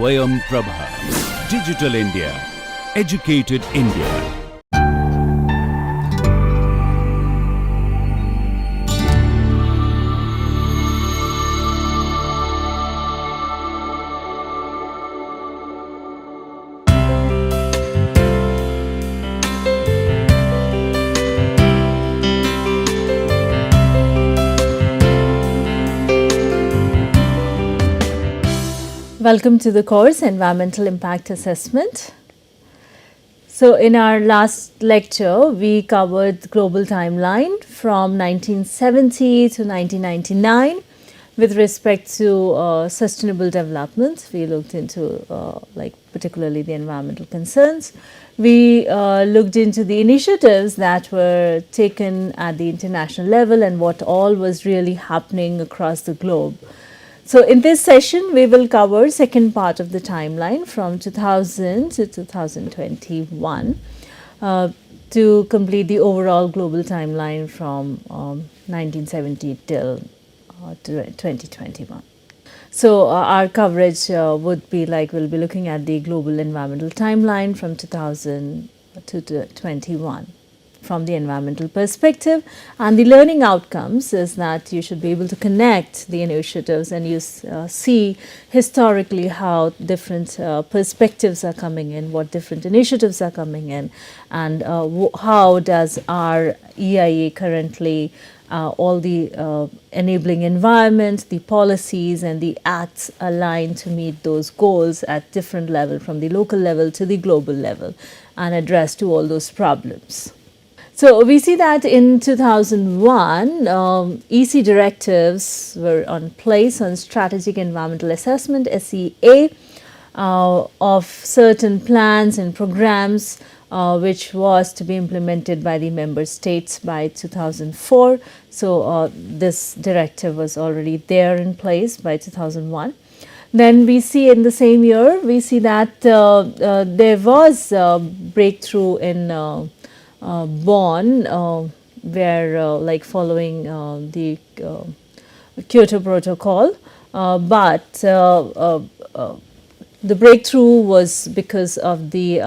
Swayam Prabha. Digital India. Educated India. Welcome to the course Environmental Impact Assessment. So in our last lecture, we covered global timeline from 1970 to 1999 with respect to sustainable development. We looked into particularly the environmental concerns. We looked into the initiatives that were taken at the international level and what all was really happening across the globe. So in this session, we will cover second part of the timeline from 2000 to 2021 to complete the overall global timeline from 1970 till 2021. So our coverage would be we'll be looking at the global environmental timeline from 2000 to 2021. From the environmental perspective, and the learning outcomes is that you should be able to connect the initiatives and you see historically how different perspectives are coming in, what different initiatives are coming in, and how does our EIA currently all the enabling environment, the policies and the acts align to meet those goals at different level, from the local level to the global level, and address to all those problems. So we see that in 2001, EC directives were on place on strategic environmental assessment, SEA, of certain plans and programs which was to be implemented by the member states by 2004. So this directive was already there in place by 2001. Then we see in the same year, we see that there was a breakthrough in Bonn, where following the Kyoto Protocol, but the breakthrough was because of the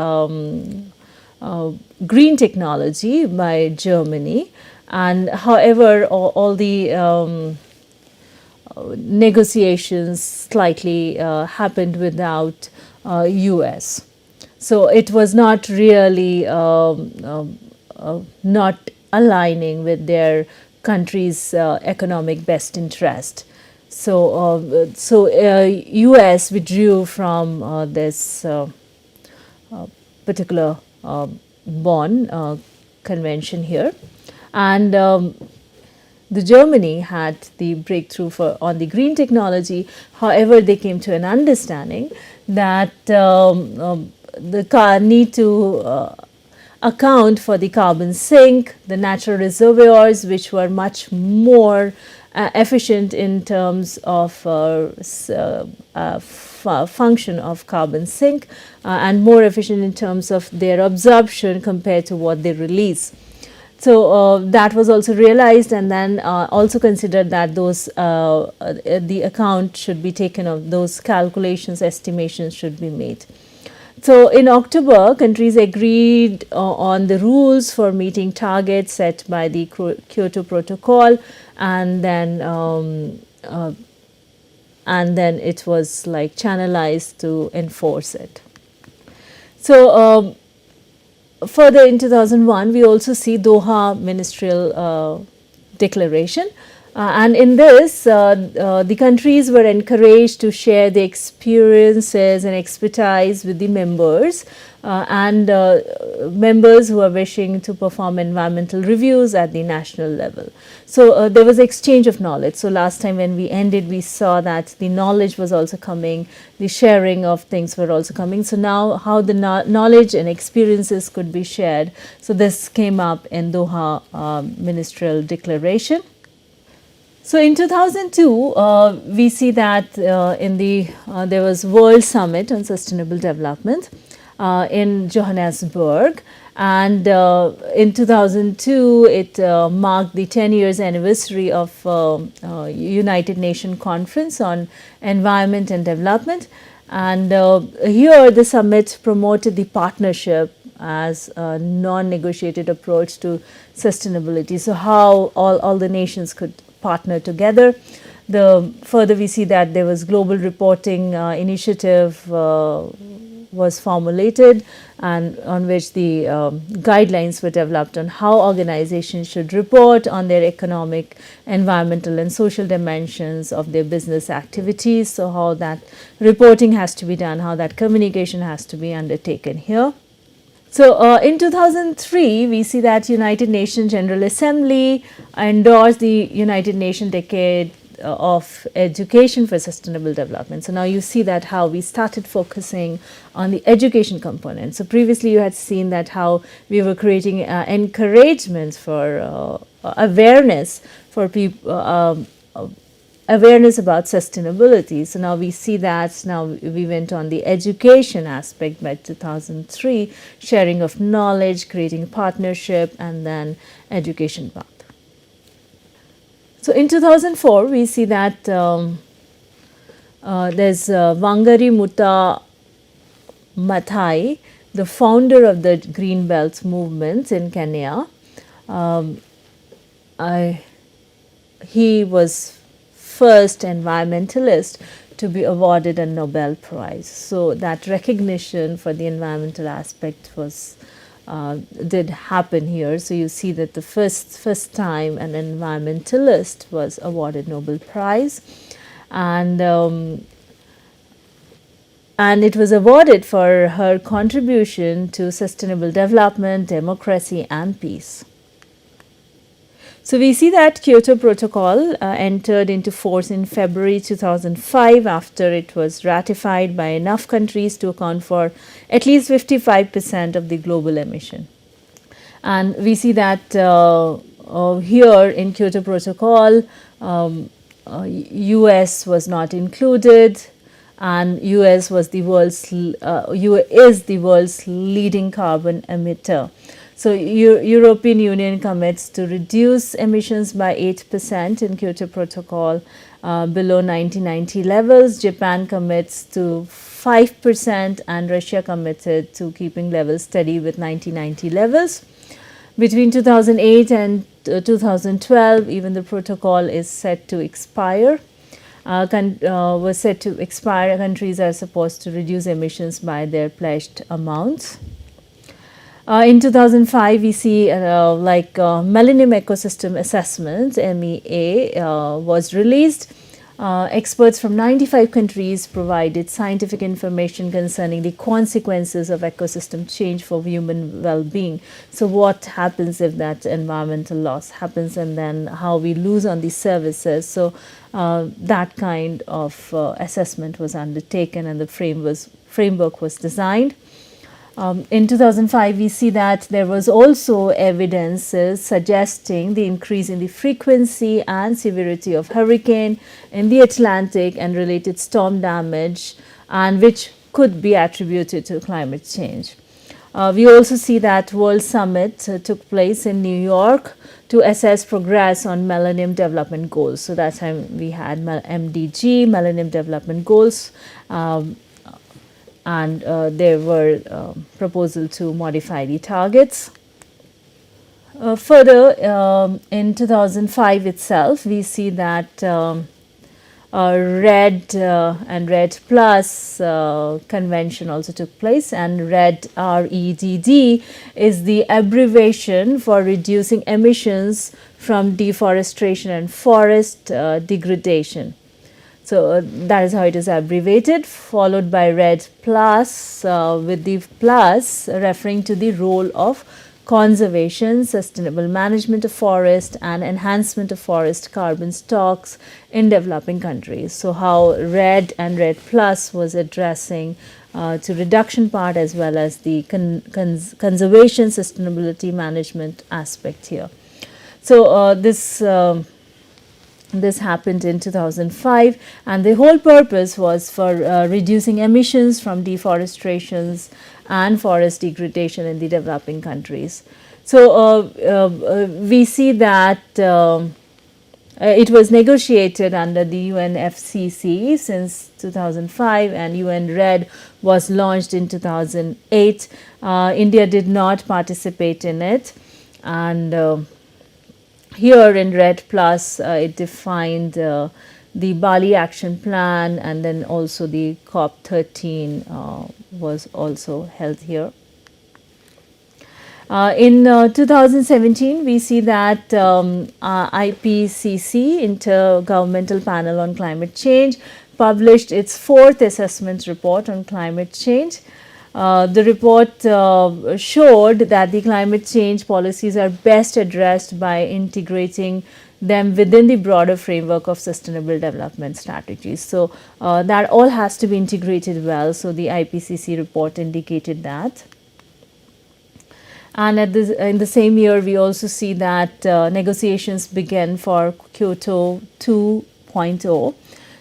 green technology by Germany, and however all the negotiations slightly happened without US. So it was not really not aligning with their country's economic best interest. So US withdrew from this particular Bonn convention here, and the Germany had the breakthrough on the green technology. However, they came to an understanding that the need to account for the carbon sink, the natural reservoirs, which were much more efficient in terms of function of carbon sink and more efficient in terms of their absorption compared to what they release. So that was also realized, and then also considered that those the account should be taken of those calculations, estimations should be made. So in October, countries agreed on the rules for meeting targets set by the Kyoto Protocol, and then it was channelized to enforce it. So further in 2001, we also see Doha Ministerial Declaration. And in this, the countries were encouraged to share their experiences and expertise with the members and members who are wishing to perform environmental reviews at the national level. So there was exchange of knowledge. So last time when we ended, we saw that the knowledge was also coming, the sharing of things were also coming. So now how the knowledge and experiences could be shared. So this came up in Doha Ministerial Declaration. So in 2002, we see that there was World Summit on Sustainable Development in Johannesburg, and in 2002 it marked the 10 years anniversary of United Nations Conference on Environment and Development, And here the summit promoted the partnership as a non-negotiated approach to sustainability. So how all the nations could partner together. Further we see that there was global reporting initiative was formulated, and on which the guidelines were developed on how organizations should report on their economic, environmental and social dimensions of their business activities. So how that reporting has to be done, how that communication has to be undertaken here. So in 2003, we see that United Nations General Assembly endorsed the United Nations Decade of Education for Sustainable Development. So now you see that how we started focusing on the education component. So previously you had seen that how we were creating encouragement for awareness for people. Awareness about sustainability. So now we see that now we went on the education aspect by 2003, sharing of knowledge, creating partnership, and then education path. So in 2004, we see that there's Wangari Mutta Maathai, the founder of the Green Belt movement in Kenya. He was first environmentalist to be awarded a Nobel Prize. So that recognition for the environmental aspect was did happen here. So you see that the first time an environmentalist was awarded Nobel Prize, and it was awarded for her contribution to sustainable development, democracy, and peace. So we see that Kyoto Protocol entered into force in February 2005 after it was ratified by enough countries to account for at least 55% of the global emission. And we see that here in Kyoto Protocol, US was not included, and US was the is the world's leading carbon emitter. So European Union commits to reduce emissions by 8% in Kyoto Protocol below 1990 levels. Japan commits to 5%, and Russia committed to keeping levels steady with 1990 levels. Between 2008 and 2012, even the protocol is set to expire. Was set to expire. Countries are supposed to reduce emissions by their pledged amounts. In 2005, we see Millennium Ecosystem Assessment, MEA, was released. Experts from 95 countries provided scientific information concerning the consequences of ecosystem change for human well-being. So what happens if that environmental loss happens, and then how we lose on these services. So that kind of assessment was undertaken, and the framework was designed. In 2005, we see that there was also evidences suggesting the increase in the frequency and severity of hurricane in the Atlantic and related storm damage, and which could be attributed to climate change. We also see that World Summit took place in New York to assess progress on Millennium Development Goals. So that time we had MDG, Millennium Development Goals, and there were proposals to modify the targets. Further, in 2005 itself, we see that RED and RED Plus convention also took place, and RED, REDD, is the abbreviation for reducing emissions from deforestation and forest degradation. So that is how it is abbreviated, followed by RED Plus, with the plus referring to the role of conservation, sustainable management of forest, and enhancement of forest carbon stocks in developing countries. So how RED and RED Plus was addressing to reduction part as well as the conservation, sustainability management aspect here. So this happened in 2005, and the whole purpose was for reducing emissions from deforestations and forest degradation in the developing countries. So we see that it was negotiated under the UNFCCC since 2005, and UN RED was launched in 2008. India did not participate in it, and here in RED Plus, it defined the Bali Action Plan, and then also the COP13 was also held here. In 2017, we see that IPCC, Intergovernmental Panel on Climate Change, published its fourth assessment report on climate change. The report showed that the climate change policies are best addressed by integrating them within the broader framework of sustainable development strategies. So that all has to be integrated well. So the IPCC report indicated that. And in the same year, we also see that negotiations began for Kyoto 2.0.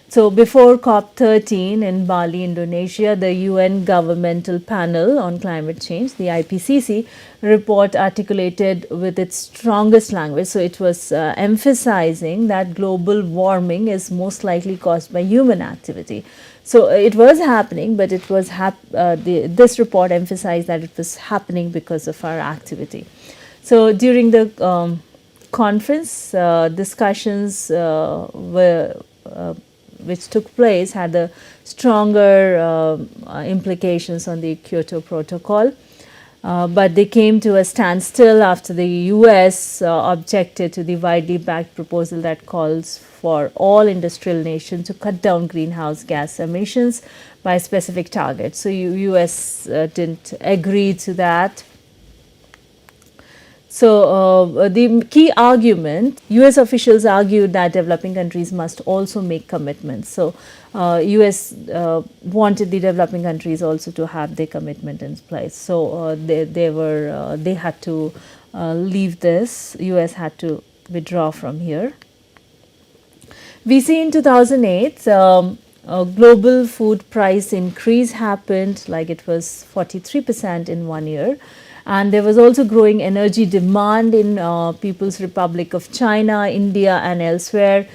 So before COP13 in Bali, Indonesia, the UN Governmental Panel on Climate Change, the IPCC, report articulated with its strongest language. So it was emphasizing that global warming is most likely caused by human activity. So it was happening, but it was this report emphasized that it was happening because of our activity. So during the conference, discussions which took place had the stronger implications on the Kyoto Protocol. But they came to a standstill after the US objected to the widely backed proposal that calls for all industrial nations to cut down greenhouse gas emissions by specific targets. So US didn't agree to that. So the key argument, US officials argued that developing countries must also make commitments. So US wanted the developing countries also to have their commitment in place. So they had to leave this. US had to withdraw from here. We see in 2008, a global food price increase happened, like it was 43% in 1 year. And there was also growing energy demand in People's Republic of China, India, and elsewhere,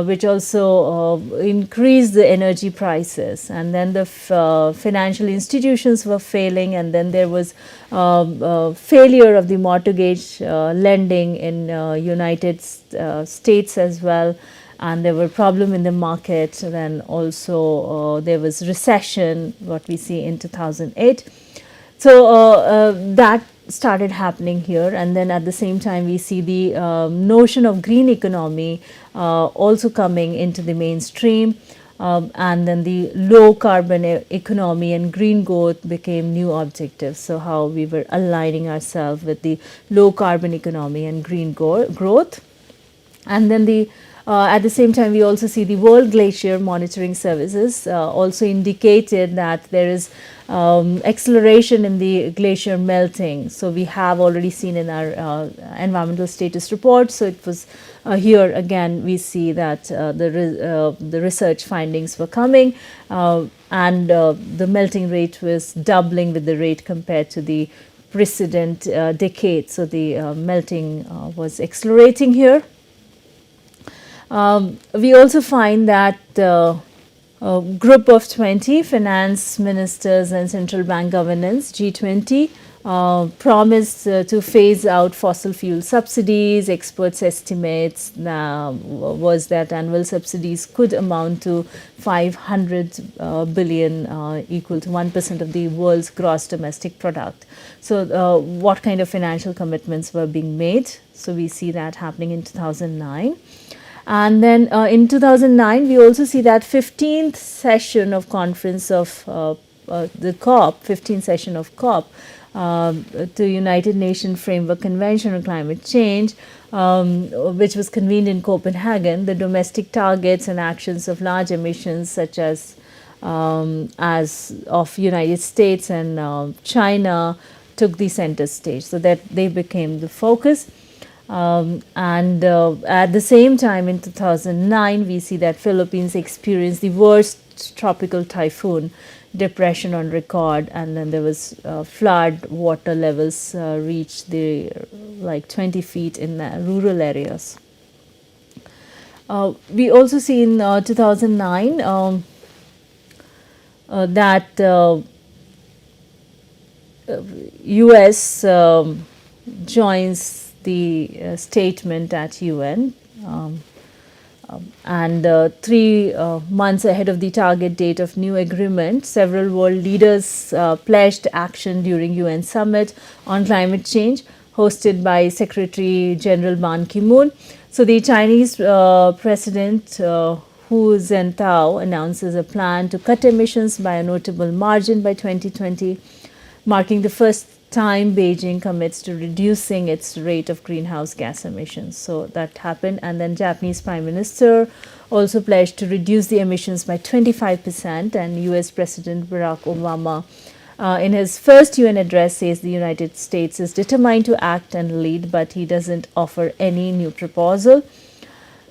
which also increased the energy prices. And then the financial institutions were failing, and then there was failure of the mortgage lending in United States as well. And there were problems in the market. Then also there was recession, what we see in 2008. So that started happening here, and then at the same time we see the notion of green economy also coming into the mainstream, and then the low carbon economy and green growth became new objectives. So how we were aligning ourselves with the low carbon economy and green growth. And then at the same time, we also see the World Glacier Monitoring Services also indicated that there is acceleration in the glacier melting. So we have already seen in our environmental status report. So it was here again we see that the research findings were coming, and the melting rate was doubling with the rate compared to the precedent decade. So the melting was accelerating here. We also find that a group of 20 finance ministers and central bank governance, G20, promised to phase out fossil fuel subsidies. Experts' estimates was that annual subsidies could amount to 500 billion, equal to 1% of the world's gross domestic product. So what kind of financial commitments were being made? So we see that happening in 2009. And then in 2009, we also see that 15th session of conference of the COP, 15th session of COP, to United Nations Framework Convention on Climate Change, which was convened in Copenhagen. The domestic targets and actions of large emissions such as of United States and China took the center stage, so that they became the focus. And at the same time in 2009, we see that Philippines experienced the worst tropical typhoon depression on record, and then there was flood. Water levels reached the like 20 feet in rural areas. We also see in 2009 that US joins the statement at UN. And 3 months ahead of the target date of new agreement, several world leaders pledged action during UN summit on climate change hosted by Secretary General Ban Ki-moon. So the Chinese President Hu Jintao announces a plan to cut emissions by a notable margin by 2020, marking the first time Beijing commits to reducing its rate of greenhouse gas emissions. So that happened, and then Japanese Prime Minister also pledged to reduce the emissions by 25%, and US President Barack Obama in his first UN address says the United States is determined to act and lead, but he doesn't offer any new proposal.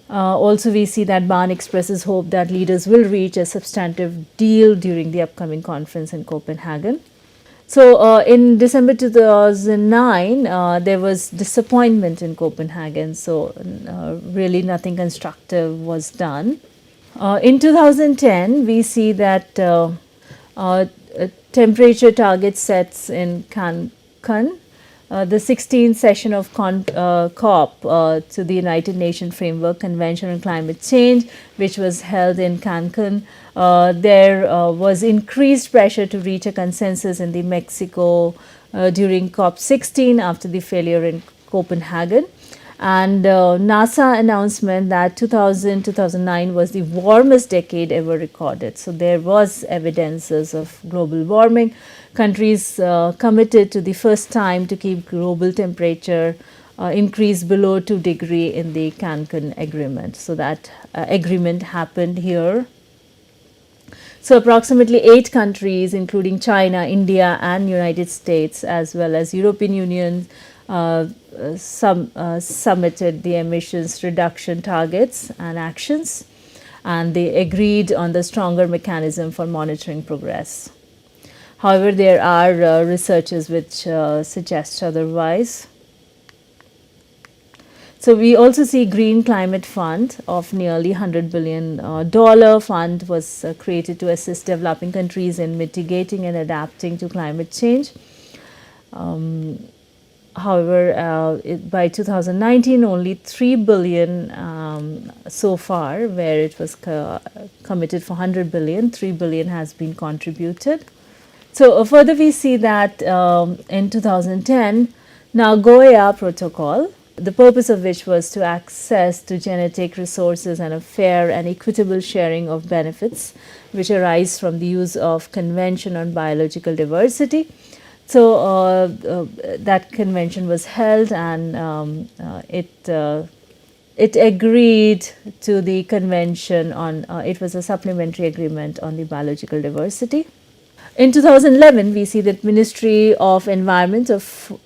Also, we see that Ban expresses hope that leaders will reach a substantive deal during the upcoming conference in Copenhagen. So, in December 2009, there was disappointment in Copenhagen. So, really nothing constructive was done. In 2010, we see that temperature target sets in Cancun. The 16th session of COP to the United Nations Framework Convention on Climate Change, which was held in Cancun, there was increased pressure to reach a consensus in the Mexico during COP 16 after the failure in Copenhagen. And NASA announcement that 2009 was the warmest decade ever recorded. So there was evidences of global warming. Countries committed to the first time to keep global temperature increase below 2 degrees in the Cancun Agreement. So that agreement happened here. So approximately 8 countries, including China, India, and United States, as well as European Union, submitted the emissions reduction targets and actions, and they agreed on the stronger mechanism for monitoring progress. However, there are researches which suggest otherwise. So we also see Green Climate Fund of nearly $100 billion fund was created to assist developing countries in mitigating and adapting to climate change. However, by 2019, only $3 billion so far, where it was committed for $100 billion, $3 billion has been contributed. So further, we see that in 2010, Nagoya Protocol, the purpose of which was to access to genetic resources and a fair and equitable sharing of benefits which arise from the use of Convention on Biological Diversity. So that convention was held, and it agreed to the convention on, it was a supplementary agreement on the biological diversity. In 2011, we see that Ministry of Environment of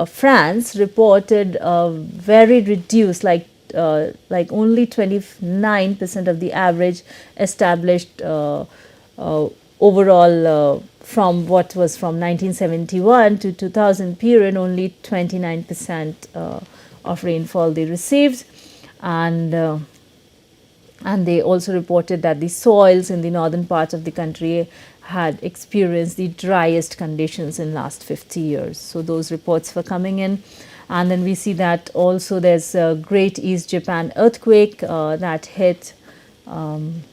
France reported very reduced, like only 29% of the average established overall from what was from 1971 to 2000 period, only 29% of rainfall they received, and they also reported that the soils in the northern parts of the country had experienced the driest conditions in last 50 years. So those reports were coming in. And then we see that also there's a Great East Japan earthquake that hit. And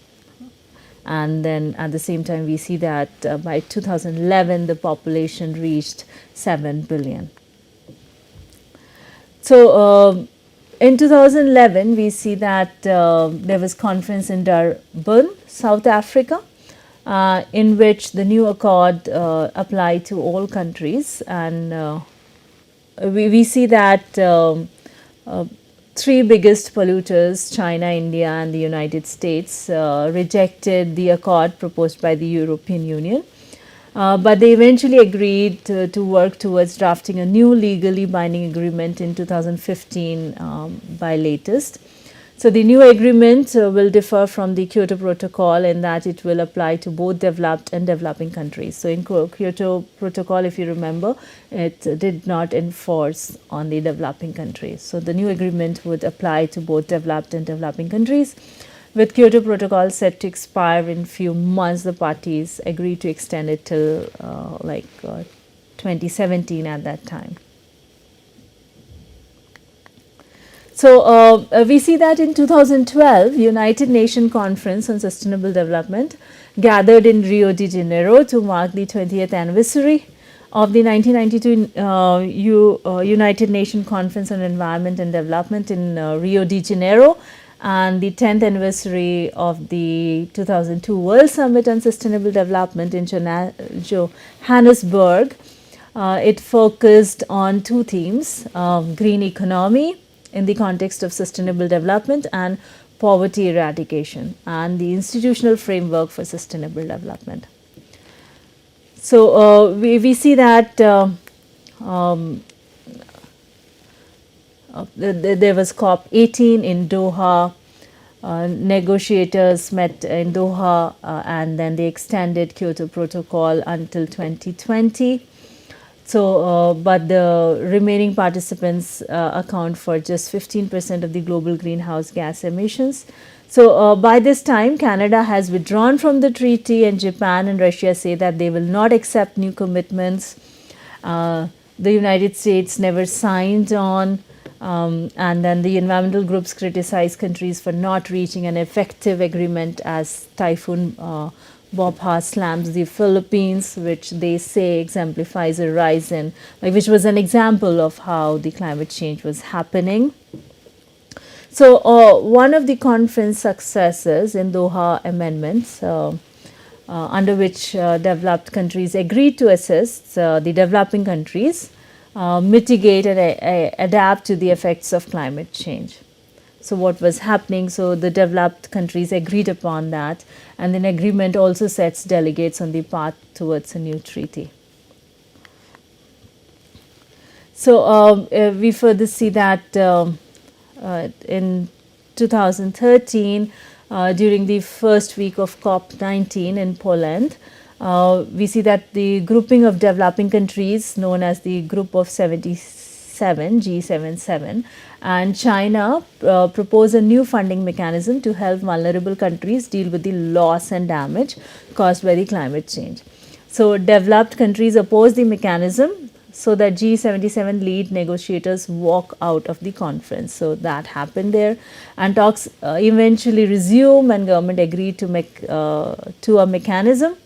then at the same time, we see that by 2011, the population reached 7 billion. So in 2011, we see that there was conference in Durban, South Africa, in which the new accord applied to all countries, and we see that 3 biggest polluters, China, India, and the United States, rejected the accord proposed by the European Union. But they eventually agreed to work towards drafting a new legally binding agreement in 2015 by latest. So the new agreement will differ from the Kyoto Protocol in that it will apply to both developed and developing countries. So in Kyoto Protocol, if you remember, it did not enforce on the developing countries. So the new agreement would apply to both developed and developing countries. With Kyoto Protocol set to expire in few months, the parties agreed to extend it till 2017 at that time. So we see that in 2012, United Nations Conference on Sustainable Development gathered in Rio de Janeiro to mark the 20th anniversary of the 1992 United Nations Conference on Environment and Development in Rio de Janeiro, and the 10th anniversary of the 2002 World Summit on Sustainable Development in Johannesburg. It focused on two themes, green economy in the context of sustainable development and poverty eradication, and the institutional framework for sustainable development. So we see that there was COP18 in Doha. Negotiators met in Doha and then they extended Kyoto Protocol until 2020. So, but the remaining participants account for just 15% of the global greenhouse gas emissions. So, by this time, Canada has withdrawn from the treaty, and Japan and Russia say that they will not accept new commitments. The United States never signed on, and then the environmental groups criticize countries for not reaching an effective agreement as Typhoon Bopha slams the Philippines, which they say exemplifies a rise in, which was an example of how the climate change was happening. So one of the conference successes in Doha amendments, under which developed countries agreed to assist the developing countries mitigate and adapt to the effects of climate change. So what was happening, so the developed countries agreed upon that, and then agreement also sets delegates on the path towards a new treaty. So we further see that in 2013, during the first week of COP19 in Poland, we see that the grouping of developing countries known as the Group of 77, G77, and China propose a new funding mechanism to help vulnerable countries deal with the loss and damage caused by the climate change. So developed countries oppose the mechanism, so that G77 lead negotiators walk out of the conference. So that happened there, and talks eventually resume, and government agreed to make to a mechanism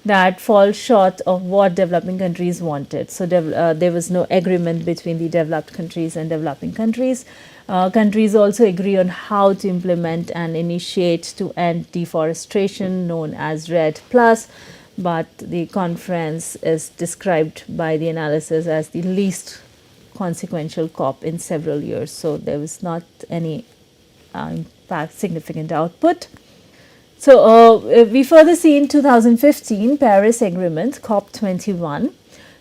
that falls short of what developing countries wanted. So there was no agreement between the developed countries and developing countries. Countries also agree on how to implement and initiate to end deforestation, known as REDD+, but the conference is described by the analysis as the least consequential COP in several years. So there was not any significant output. So we further see in 2015 Paris Agreement, COP21.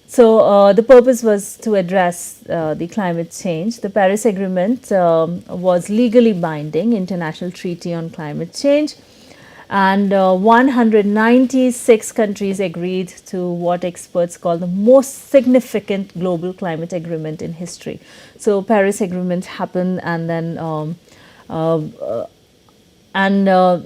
So the purpose was to address the climate change. The Paris Agreement was legally binding international treaty on climate change, and 196 countries agreed to what experts call the most significant global climate agreement in history. So Paris Agreement happened, and then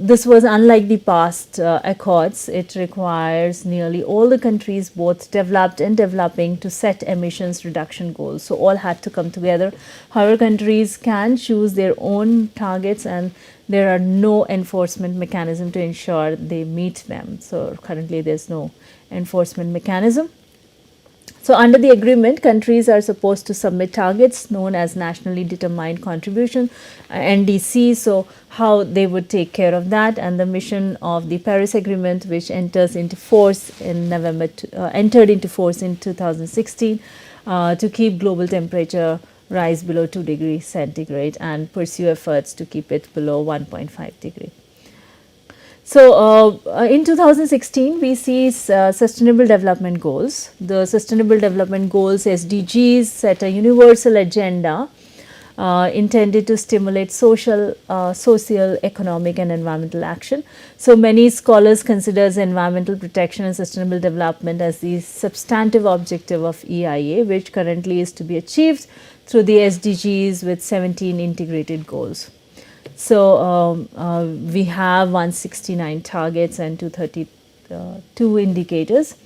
this was unlike the past accords. It requires nearly all the countries, both developed and developing, to set emissions reduction goals. So all had to come together. However, countries can choose their own targets, and there are no enforcement mechanism to ensure they meet them. So currently there's no enforcement mechanism. So under the agreement, countries are supposed to submit targets known as nationally determined contribution, NDC. So how they would take care of that, and the mission of the Paris Agreement, which entered into force in 2016, to keep global temperature rise below 2 degrees centigrade and pursue efforts to keep it below 1.5 degree. So in 2016, we see Sustainable Development Goals. The Sustainable Development Goals, SDGs, set a universal agenda intended to stimulate social, economic, and environmental action. So many scholars considers environmental protection and sustainable development as the substantive objective of EIA, which currently is to be achieved through the SDGs with 17 integrated goals. So we have 169 targets and 232 indicators.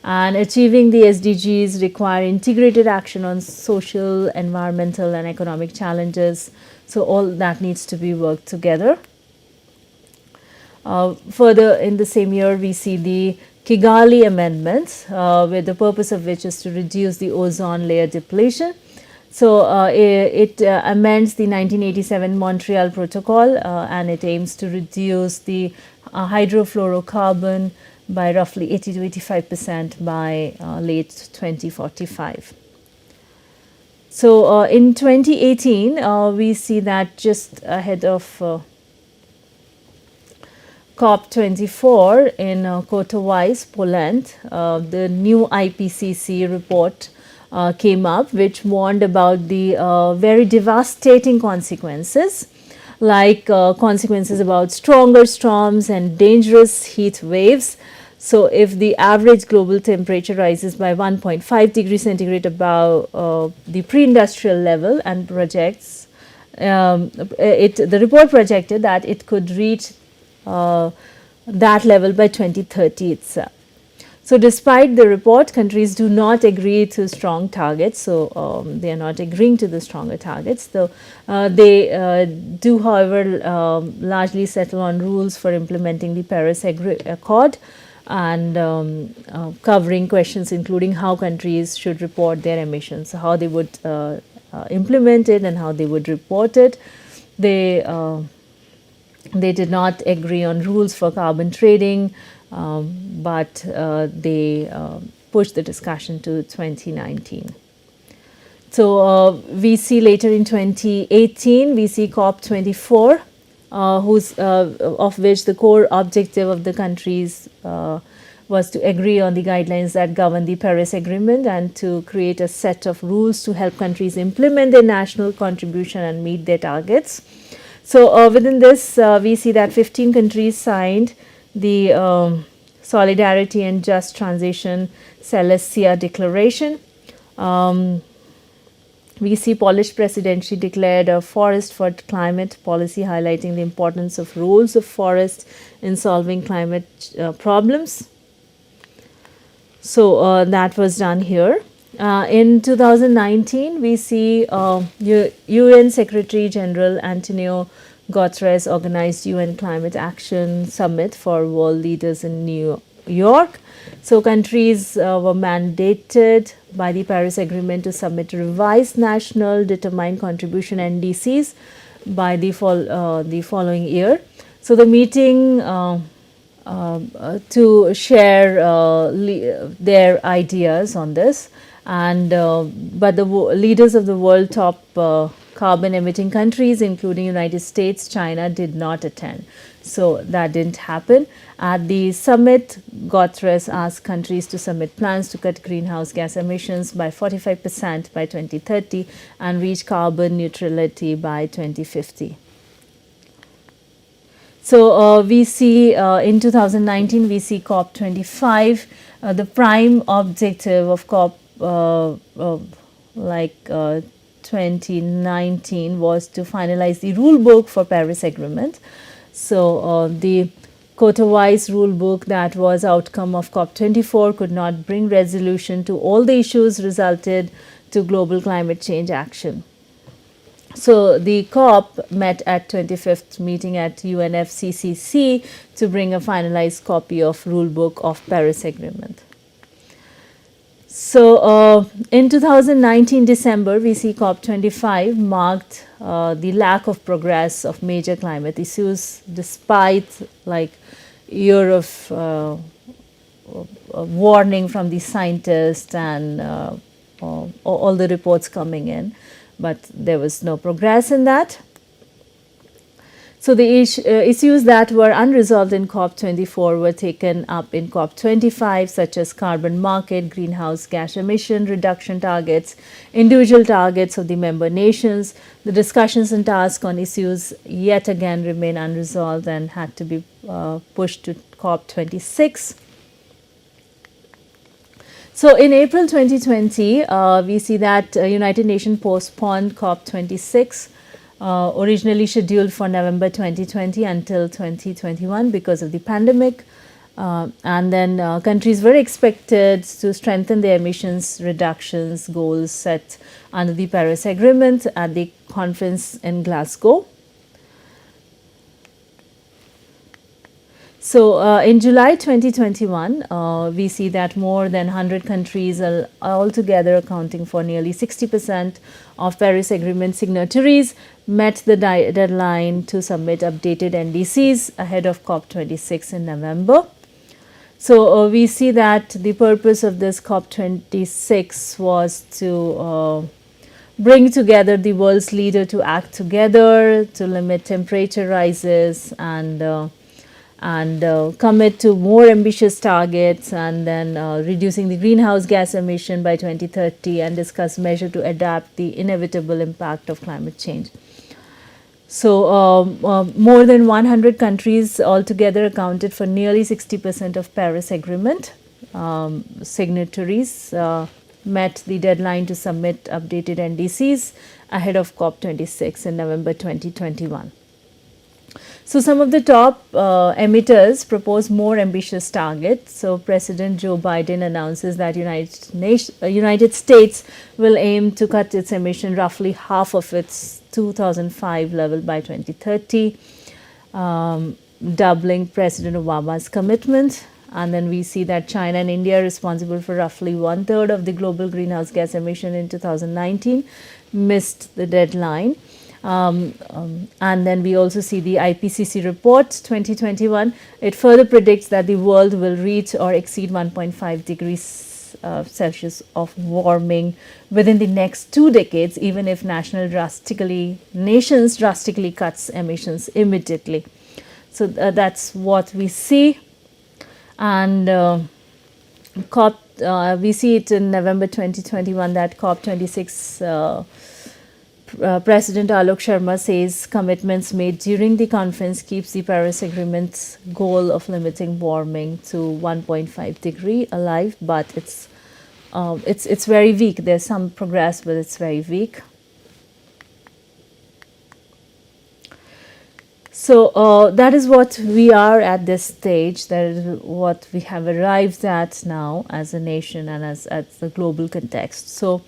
And achieving the SDGs require integrated action on social, environmental, and economic challenges. So all that needs to be worked together. Further, in the same year, we see the Kigali Amendments, with the purpose of which is to reduce the ozone layer depletion. So it amends the 1987 Montreal Protocol, and it aims to reduce the hydrofluorocarbon by roughly 80 to 85% by late 2045. So in 2018, we see that just ahead of COP24 in Katowice, Poland, the new IPCC report came up, which warned about the very devastating consequences, like consequences about stronger storms and dangerous heat waves. So if the average global temperature rises by 1.5 degrees centigrade above the pre-industrial level, and projects, the report projected that it could reach that level by 2030 itself. So despite the report, countries do not agree to strong targets. So they are not agreeing to the stronger targets. So they do, however, largely settle on rules for implementing the Paris Accord, and covering questions including how countries should report their emissions, how they would implement it, and how they would report it. They did not agree on rules for carbon trading, but they pushed the discussion to 2019. So we see later in 2018, we see COP24, of which the core objective of the countries was to agree on the guidelines that govern the Paris Agreement and to create a set of rules to help countries implement their national contribution and meet their targets. So within this, we see that 15 countries signed the Solidarity and Just Transition Celestia Declaration. We see Polish presidency declared a forest for climate policy, highlighting the importance of roles of forest in solving climate problems. So that was done here. In 2019, we see UN Secretary General Antonio Guterres organized UN Climate Action Summit for world leaders in New York. So countries were mandated by the Paris Agreement to submit revised national determined contribution NDCs by the following year. So the meeting to share their ideas on this, and but the leaders of the world top carbon emitting countries, including United States, China, did not attend. So that didn't happen. At the summit, Guterres asked countries to submit plans to cut greenhouse gas emissions by 45% by 2030 and reach carbon neutrality by 2050. So we see in 2019, we see COP25. The prime objective of COP 2019 was to finalize the rule book for Paris Agreement. So the Katowice rule book that was outcome of COP24 could not bring resolution to all the issues resulted to global climate change action. So the COP met at 25th meeting at UNFCCC to bring a finalized copy of rule book of Paris Agreement. So in 2019 December, we see COP25 marked the lack of progress of major climate issues, despite like year of warning from the scientists and all the reports coming in, but there was no progress in that. So the issues that were unresolved in COP24 were taken up in COP25, such as carbon market, greenhouse gas emission reduction targets, individual targets of the member nations. The discussions and tasks on issues yet again remain unresolved and had to be pushed to COP26. So in April 2020, we see that United Nations postponed COP26, originally scheduled for November 2020 until 2021 because of the pandemic. And then countries were expected to strengthen their emissions reductions goals set under the Paris Agreement at the conference in Glasgow. So in July 2021, we see that more than 100 countries are altogether accounting for nearly 60% of Paris Agreement signatories met the deadline to submit updated NDCs ahead of COP26 in November. So we see that the purpose of this COP26 was to bring together the world's leaders to act together to limit temperature rises and commit to more ambitious targets, and then reducing the greenhouse gas emission by 2030 and discuss measures to adapt the inevitable impact of climate change. So more than 100 countries altogether accounted for nearly 60% of Paris Agreement signatories met the deadline to submit updated NDCs ahead of COP26 in November 2021. So some of the top emitters propose more ambitious targets. So President Joe Biden announces that United States will aim to cut its emission roughly half of its 2005 level by 2030, doubling President Obama's commitment. And then we see that China and India are responsible for roughly 1/3 of the global greenhouse gas emission in 2019, missed the deadline. And then we also see the IPCC report 2021. It further predicts that the world will reach or exceed 1.5 degrees Celsius of warming within the next 2 decades, even if nations drastically cuts emissions immediately. So that's what we see. And we see it in November 2021 that COP26 President Alok Sharma says commitments made during the conference keeps the Paris Agreement's goal of limiting warming to 1.5 degree alive, but it's very weak. There's some progress, but it's very weak. So that is what we are at this stage. That is what we have arrived at now as a nation and as the global context. So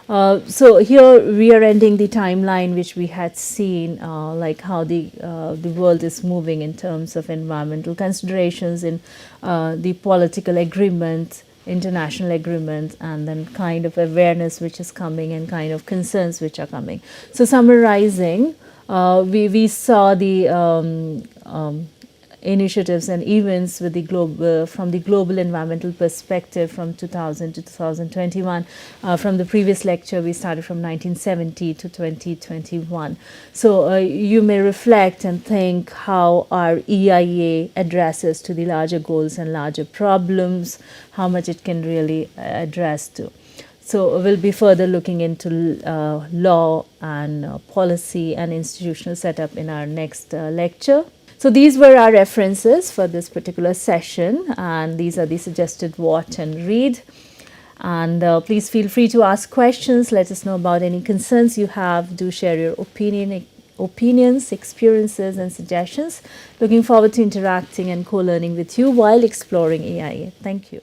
here we are ending the timeline which we had seen, like how the world is moving in terms of environmental considerations, in the political agreement, international agreement, and then kind of awareness which is coming and kind of concerns which are coming. So summarizing, we saw the initiatives and events with the from the global environmental perspective from 2000 to 2021. From the previous lecture, we started from 1970 to 2021. So you may reflect and think how our EIA addresses to the larger goals and larger problems, how much it can really address to. So we'll be further looking into law and policy and institutional setup in our next lecture. So these were our references for this particular session, and these are the suggested watch and read. And please feel free to ask questions. Let us know about any concerns you have. Do share your opinions, experiences, and suggestions. Looking forward to interacting and co-learning with you while exploring AIA. Thank you.